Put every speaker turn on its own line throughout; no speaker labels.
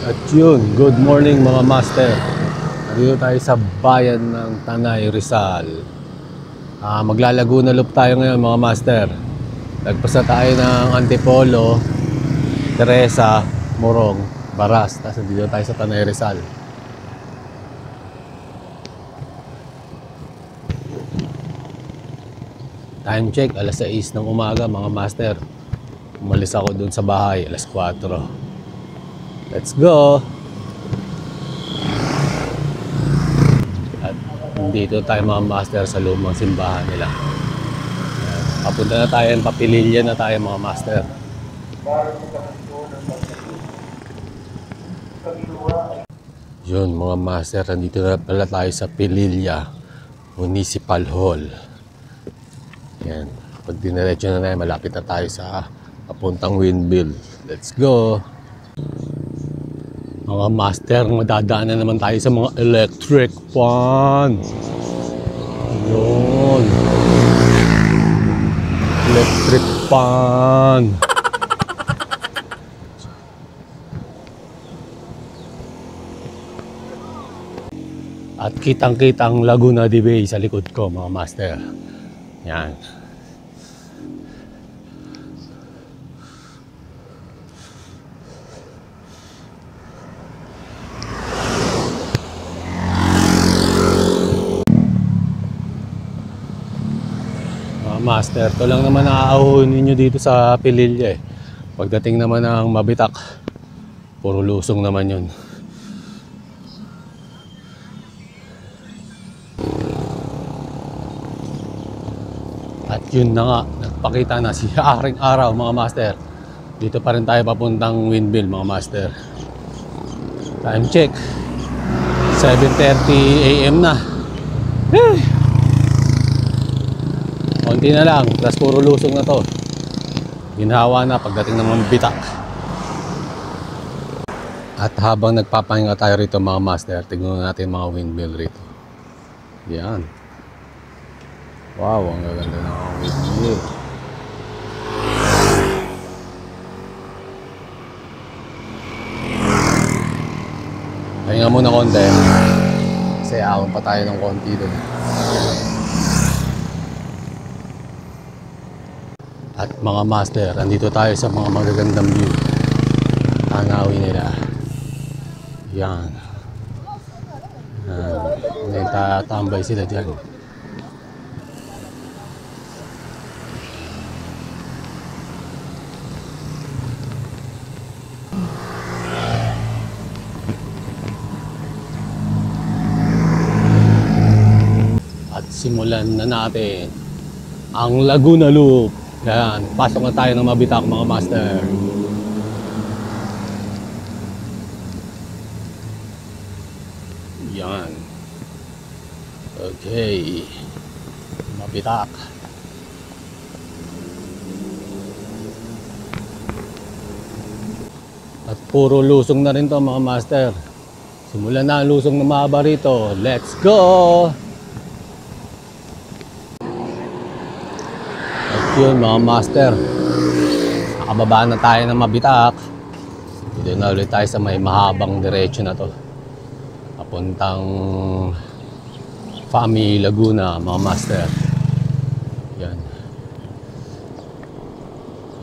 At yun, good morning mga master. Nandito tayo sa bayan ng Tanay, Rizal. Maglalaguna loop tayo ngayon mga master. Nagpasa tayo ng Antipolo, Teresa, Morong, Baras. Tapos nandito tayo sa Tanay, Rizal. Time check, alas 6 ng umaga mga master. Umalis ako dun sa bahay, alas 4. Let's go! At dito tayo mga master sa lumang simbahan nila. Papunta na tayo, papililya na tayo mga master. Yun mga master, nandito na pala tayo sa Pililya Municipal Hall. Yan. Pag diniretso na tayo, malapit na tayo sa papuntang windmill. Let's go! Mga master, madadaan na naman tayo sa mga electric fan. Yun. Electric fan. At kitang-kita ang Laguna de Bay sa likod ko mga master. Yan. Master, ito lang naman naaahunin ninyo dito sa Pililya eh. Pagdating naman ng Mabitak, puro lusong naman yun. At yun na nga, nagpakita na si Haring Araw mga master. Dito pa rin tayo papuntang windmill mga master. Time check, 7:30 AM na. Konti na lang, plus puro lusong na to. Ginhawa na pagdating ng Mabitak. At habang nagpapahinga tayo rito mga master, tignan natin mga windmill rito. Yan. Wow, ang gaganda ng mga windmill. Pahinga muna konti. Kasi ahon pa tayo ng konti doon. At mga master, andito tayo sa mga magagandang view. Tanawin nila. Yan. Tatambay sila dyan. At simulan na natin ang Laguna Loop. Yan, pasok na tayo ng Mabitak mga master. Yan. Okay. Mabitak. At puro lusong na rin to mga master. Simulan na ang lusong na mahaba rito. Let's go! Yun mga master, nakababa na tayo ng Mabitak. Dito na ulit tayo sa may mahabang diretso na to papuntang Fami, Laguna mga master. Yan.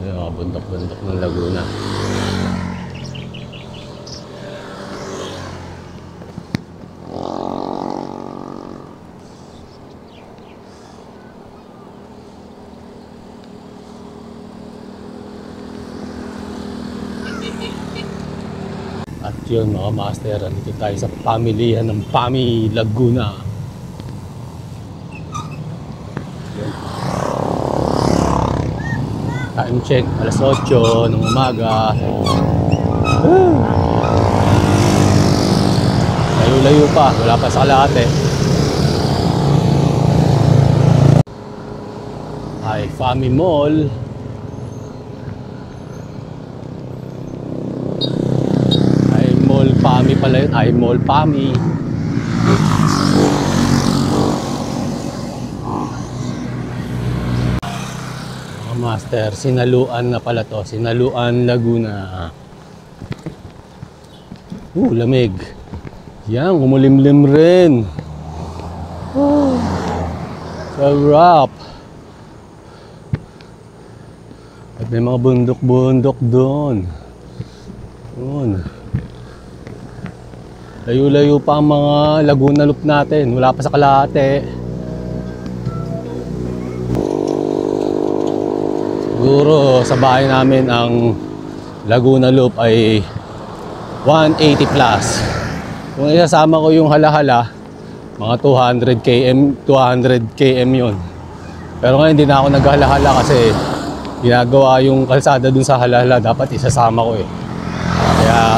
Yan mga bundok-bundok ng Laguna. At yun mga master, dito tayo sa pamilihan ng Fami, Laguna. Yun. Time check, alas 8 ng umaga. Layo-layo pa, wala pa sa kalahati. Ay, Fami Mall. Fami pala yun, ay Mall Fami. Mga master, Sinaluan na pala to, Sinaluan Laguna. Lamig. Yan, kumulimlim rin. Sarap. At may mga bundok-bundok doon. Layo-layo pa ang mga Laguna Loop natin. Wala pa sa kalahati. Siguro sa bahay namin ang Laguna Loop ay 180 plus. Kung isasama ko yung hala-hala, mga 200 km yun. Pero ngayon hindi na ako naghala-hala kasi ginagawa yung kalsada dun sa hala-hala. Dapat isasama ko eh. Kaya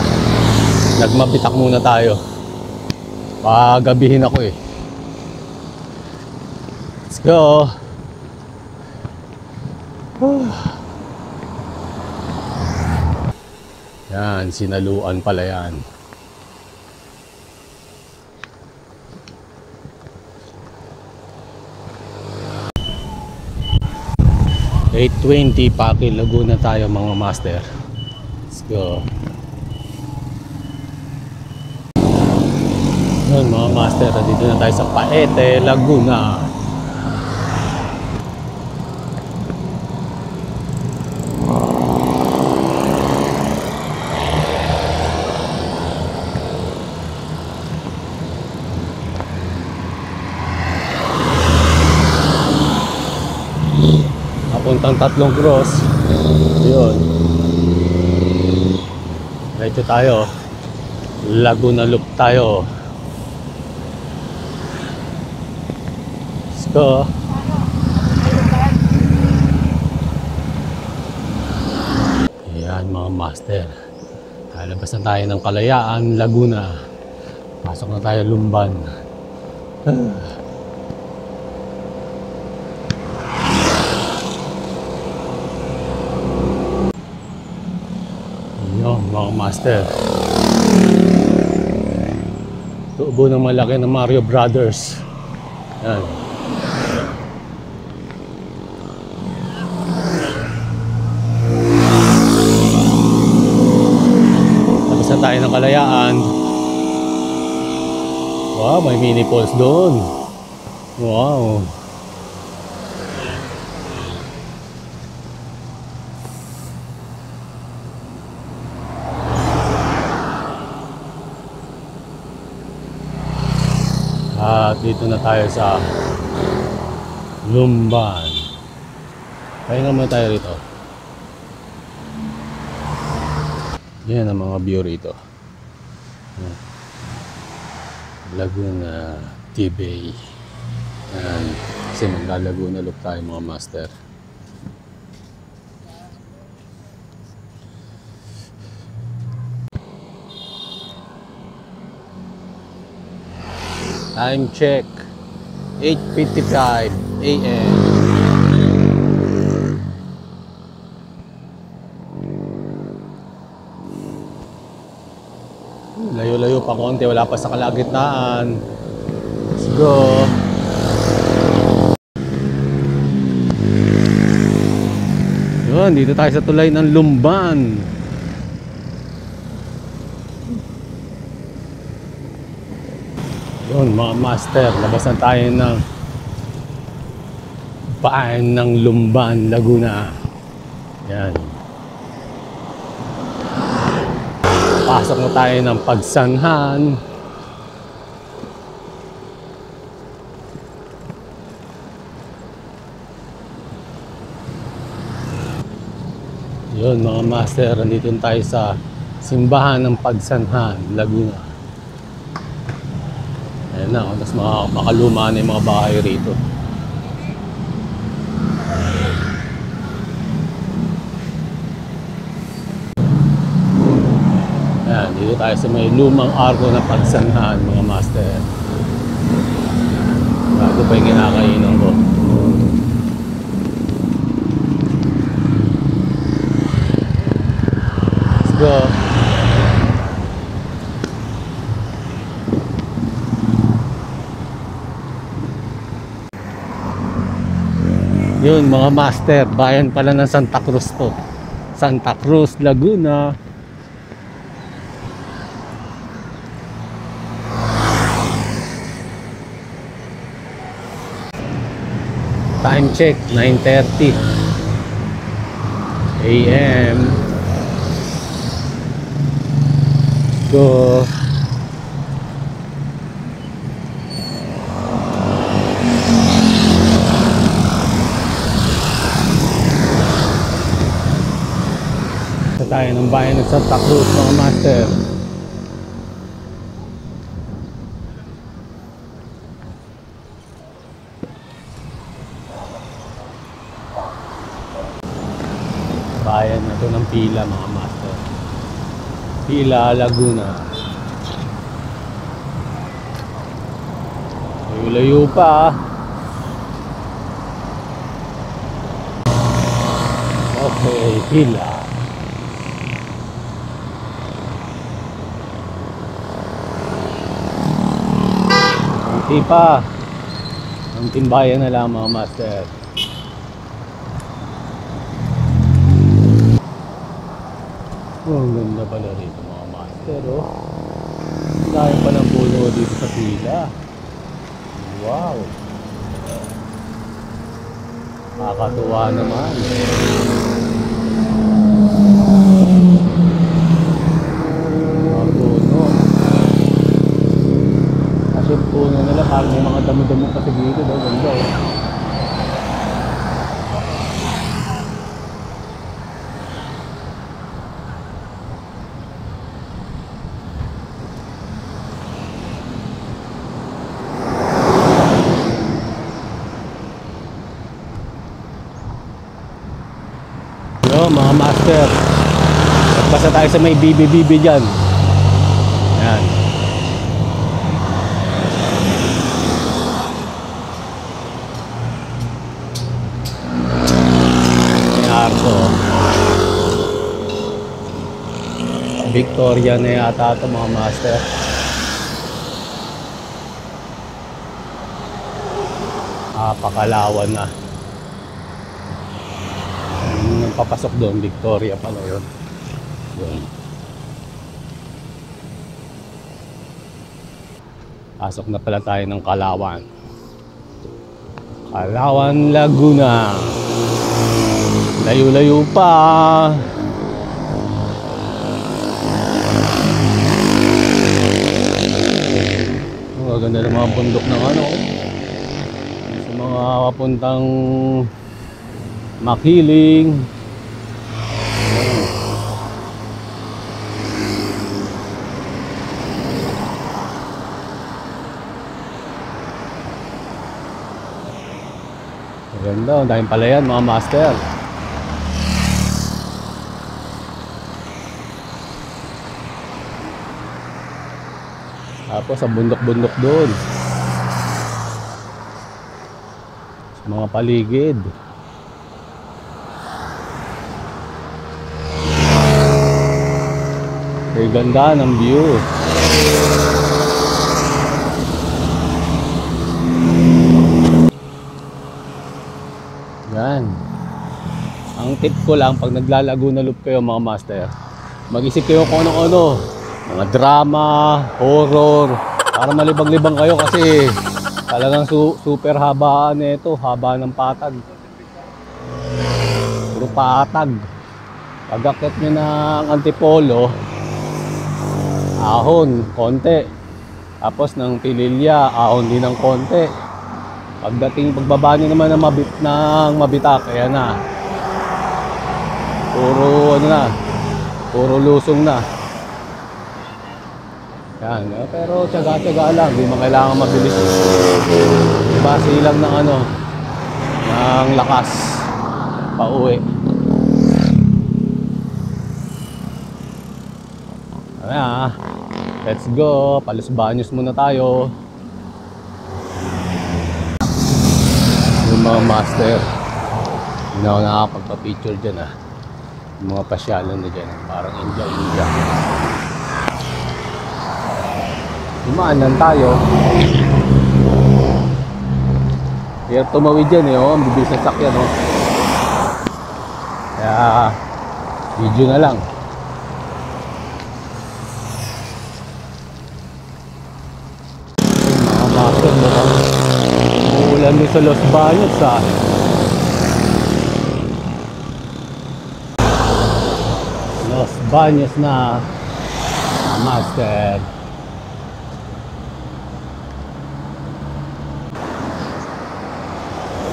nagmabitak muna tayo. Pagabihin ako eh. Let's go. Yan, sinaluan pala yan. Pakil Laguna tayo mga master. Let's go. Yun mga master, dito na tayo sa Paete, Laguna. Papuntang Tatlong Cross. Yun. Dito tayo. Laguna Loop tayo. Let's go. Ayan mga master. Lalabas na tayo ng Kalayaan, Laguna. Pasok na tayo Lumban. Mga master, tubo ng malaki ng Mario Brothers. Yan. Tapos na tayo ng Kalayaan. Wow, may mini falls doon. Wow. At dito na tayo sa Lumban. Pahinga muna tayo rito. Yan ang mga view rito. Laguna Tibay. Yan. Kasi maglalaguna loop tayo mga master. Time check, 8:55 AM. Layo-layo pa konti, wala pa sa kalagitnaan. Let's go. Yun, dito tayo sa tulay ng Lumban. Yun mga master, labasan tayo ng paan ng Lumban, Laguna. Yan. Pasok na tayo ng Pagsanhan. Yun mga master, nandito tayo sa simbahan ng Pagsanhan, Laguna. Ayan na, mas makaluma na yung mga bahay rito. Ayan, dito tayo sa may lumang arko na Pagsanhan, mga master. Bago pa yung kinakainan ko. Let's go. Yun mga master, bayan pala ng Santa Cruz to. Santa Cruz, Laguna. Time check, 9:30 AM. Go. Sa tayo ng bayan ng Santa Cruz, mga master. Bayan na to ng Pila, mga master. Pila, Laguna. Layo-layo pa. Okay, Pila. Kunti pa. Ang timbayan na lang, mga master. Oh, ang ganda pala rito, mga master, oh. Dahil pa ng puno dito sa Pila. Wow. Nakakatuwa naman. Mga puno. Kasi yung puno nila parang may mga damo-damo kasi dito, daw. Ganda, oh. Yo, mga master, basta tayo sa may bibi-bibi dyan. Ayan. May arko. Victoria na yata ito, mga master. Pakalawan na. Papasok doon, Victoria pala yun. Yun. Pasok na pala tayo ng Kalawan. Kalawan, Laguna. Layo-layo pa. Oh, ganda ng mga bundok ng ano. Sa mga papuntang Makiling. Maganda, dahil pala yan, mga master. Tapos sa bundok-bundok doon, sa mga paligid. Kaya ganda ng view. Yan. Ang tip ko lang, pag naglalaguna loop kayo, mga master, mag-isip kayo kung ano-ano. Mga drama, horror, para malibang-libang kayo kasi talagang super habaan nito, haba ng patag. Puro patag. Pag-akit nyo ng Antipolo, ahon, konti. Tapos ng Pililya, ahon din ng konti. Pagbaba nyo naman ng Mabitak, kaya na. Puro ano na, puro lusong na. Yan, pero tiyaga-tiyaga lang, hindi mo kailangan mabilis. Base lang ng ano, ng lakas pauwi. Ayan, let's go. Palos Baños muna tayo. Yung mga master, hindi ako nakakapagpa-picture dyan ah. Yung mga pasyalan na dyan, parang India. Dumaan lang tayo. Kaya tumawid dyan eh, oh. Ang bibilis na sakyan, oh. Kaya video na lang. Mga master, Uulan din sa Los Baños ah. Los Baños na, master.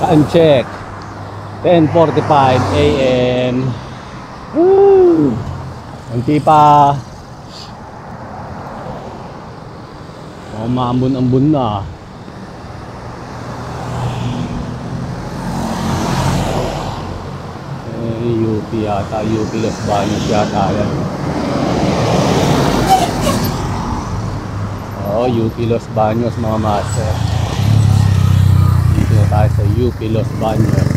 Time check 10:45 AM. Woo! Kunti pa. Umambon-ambon na. UP yata, UP Los Baños yata yan. Oo, UP Los Baños mga master. Dito na tayo sa UP Los Baños.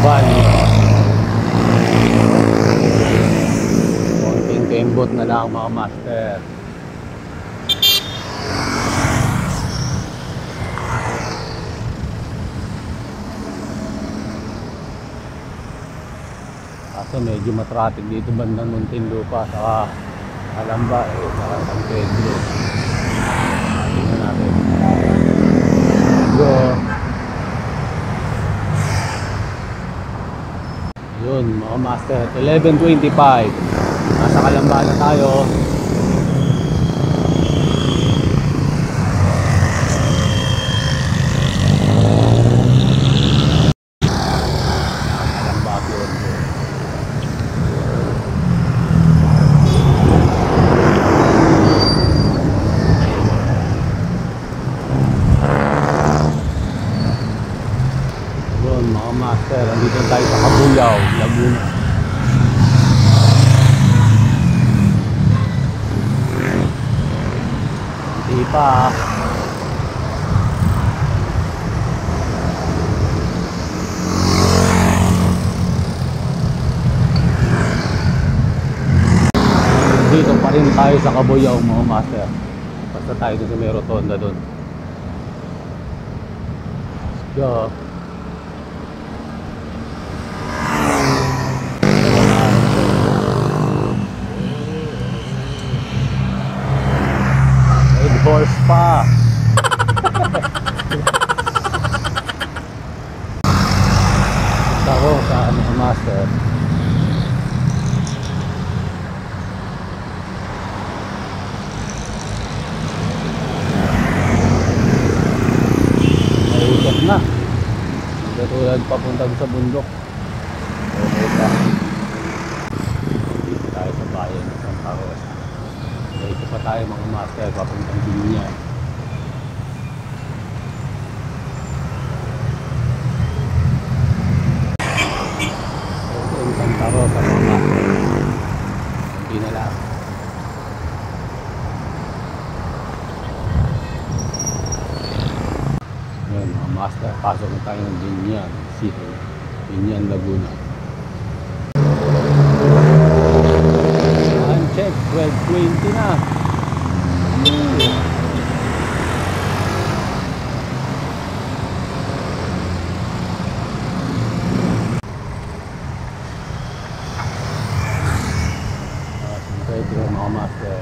Baños. Konting kembot na lang mga master. Kaso medyo matraffic dito bandang Muntinlupa sa Calamba sa San Pedro. Tingnan natin. Go. Yun mga master, 11:25. Nasa Calamba na tayo. Mga master, andito tayo sa Cabuyao, Laguna. Hindi pa. Dito pa rin tayo sa Cabuyao mga master. Basta tayo dito sa may rotonda doon. Go. Horse pa. Ako sa mga master. Naikot na. Katulad papunta sa bundok. Okay pa. Dito tayo sa bayan ng Santa Rosa. Ito pa tayo mga master, papuntang Binyan. Ito yung Santa Rosa mga master. Hindi na lang. Ayan mga master, pasok na tayo ng Binyan City. Binyan, Laguna. Check, 12:20 na. Pwede mga master.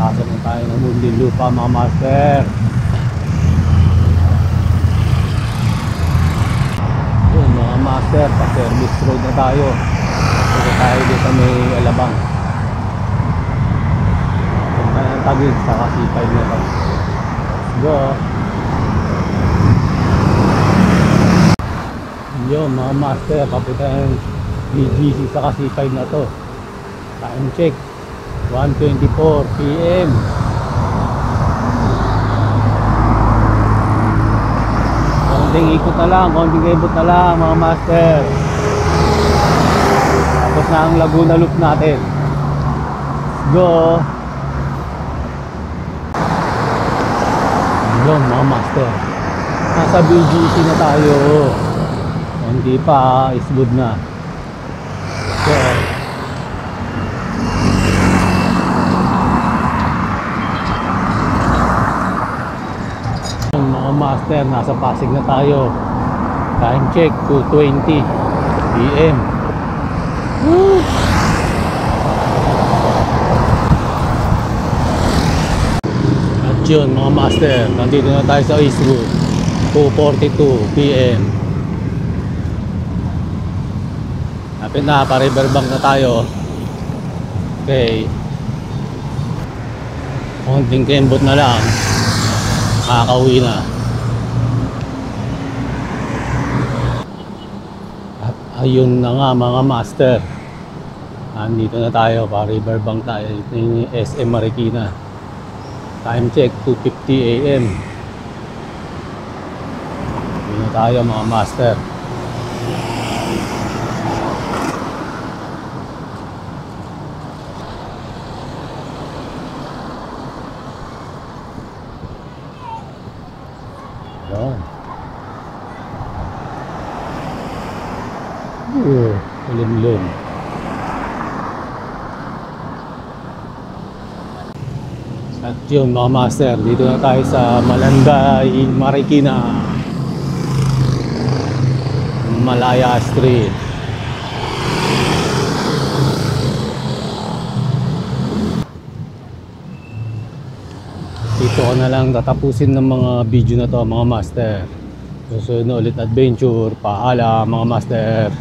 Pasok na tayo ng Muntinlupa mga master. Master, pa-service road na tayo. Kasi tayo dito sa may Alabang. Punta ng Taguig sa Kasipay na to. Let's go. Yun mga master, papunta ng BGC sa Kasipay na to. Time check 1:24 PM. Konting ikot na lang, konting ibot na lang mga master. Tapos na ang Laguna Loop natin. Let's go. Yun mga master, nasa BGC na tayo. Konti pa, is good na. So, mga master, nasa Pasig na tayo. Time check 2:20 PM. At yun mga master, nandito na tayo sa Eastwood, 2:42 PM. Lapit na, pa-riverbank na tayo. Okay, konting kembot na lang, makakauwi na. At ayun na nga mga master, nandito na tayo, pa-riverbank tayo. Ito yung SM Marikina. Time check, 2:50 AM. Dito na tayo mga master. Yan. Ulim-lim. At yun mga master, dito na tayo sa Malanday, Marikina, Malaya Street. Dito ko na lang tatapusin ng mga video na to mga master. Susunod na ulit adventure. Paalam mga master.